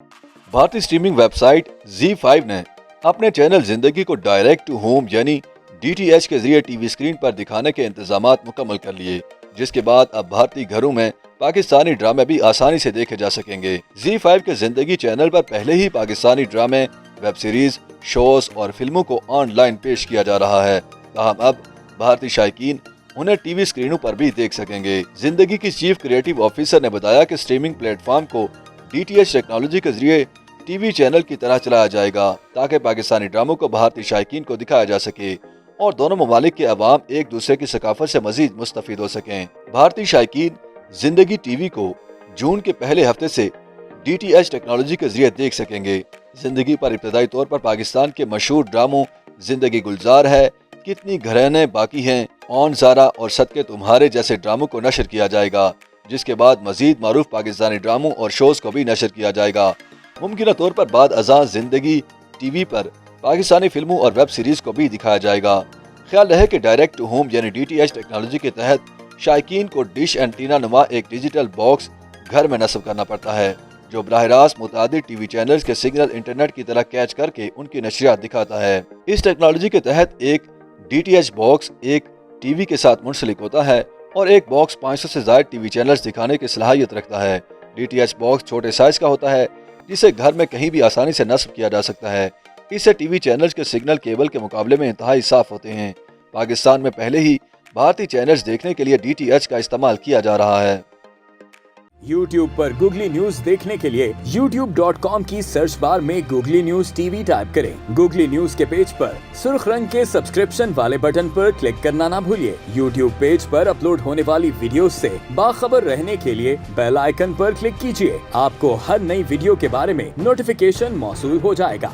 भारतीय streaming website ZEE5 ने अपने चैनल जिंदगी को डायरेक्ट टू होम यानी DTH के जरिए टीवी स्क्रीन पर दिखाने के इंतजामात मुकम्मल कर लिए, जिसके बाद अब भारतीय घरों में पाकिस्तानी ड्रामे भी आसानी से देखे जा सकेंगे। ZEE5 के जिंदगी चैनल पर पहले ही पाकिस्तानी ड्रामे, वेब सीरीज, शोज और फिल्मों को ऑनलाइन पेश किया जा रहा है। ताहम अब भारतीय शायकीन उन्हें टीवी स्क्रीनों पर भी देख सकेंगे। जिंदगी की चीफ क्रिएटिव ऑफिसर ने बताया कि स्ट्रीमिंग प्लेटफॉर्म को DTH टेक्नोलॉजी के जरिए टीवी चैनल की तरह चलाया जाएगा ताकि पाकिस्तानी ड्रामों को भारतीय शायकीन को दिखाया जा सके और दोनों ममालिक के अवाम एक दूसरे की सकाफत से मजीद मुस्तफीद हो सकें। भारतीय शायकीन जिंदगी टीवी को जून के पहले हफ्ते से DTH टेक्नोलॉजी के जरिए देख सकेंगे। जिंदगी पर इब्तदाई तौर पर पाकिस्तान के मशहूर ड्रामों जिंदगी गुलजार है, कितनी घरेने बाकी हैं, ऑन ज़ारा और सदके तुम्हारे जैसे ड्रामों को नशर किया जाएगा, जिसके बाद मजीद मारूफ पाकिस्तानी ड्रामों और शोज को भी नशर किया जाएगा। मुमकिन तौर पर बाद अज़ां जिंदगी टीवी पर पाकिस्तानी फिल्मों और वेब सीरीज को भी दिखाया जाएगा। ख्याल रहे कि डायरेक्ट टू होम यानी DTH टेक्नोलॉजी के तहत शायकीन को डिश एंटीना नुमा एक डिजिटल बॉक्स घर में नस्ब करना पड़ता है, जो बराह रास्त मुतादिद टीवी चैनल्स के सिग्नल इंटरनेट की तरह कैच करके उनकी नशरियात दिखाता है। इस टेक्नोलॉजी के तहत एक DTH बॉक्स एक टीवी के साथ मुंसलिक होता है और एक बॉक्स 500 से ज्यादा टीवी चैनल्स दिखाने की सलाहियत रखता है। DTH बॉक्स छोटे साइज का होता है, जिसे घर में कहीं भी आसानी से नस्ब किया जा सकता है। इससे टीवी चैनल्स के सिग्नल केबल के मुकाबले में इंतहाई साफ होते हैं। पाकिस्तान में पहले ही भारतीय चैनल्स देखने के लिए DTH का इस्तेमाल किया जा रहा है। YouTube पर गूगली न्यूज देखने के लिए youtube.com की सर्च बार में गूगली न्यूज टीवी टाइप करें। गूगली न्यूज के पेज पर सुर्ख रंग के सब्सक्रिप्शन वाले बटन पर क्लिक करना ना भूलिए। YouTube पेज पर अपलोड होने वाली वीडियोस से बाखबर रहने के लिए बेल आइकन पर क्लिक कीजिए। आपको हर नई वीडियो के बारे में नोटिफिकेशन मौसूल हो जाएगा।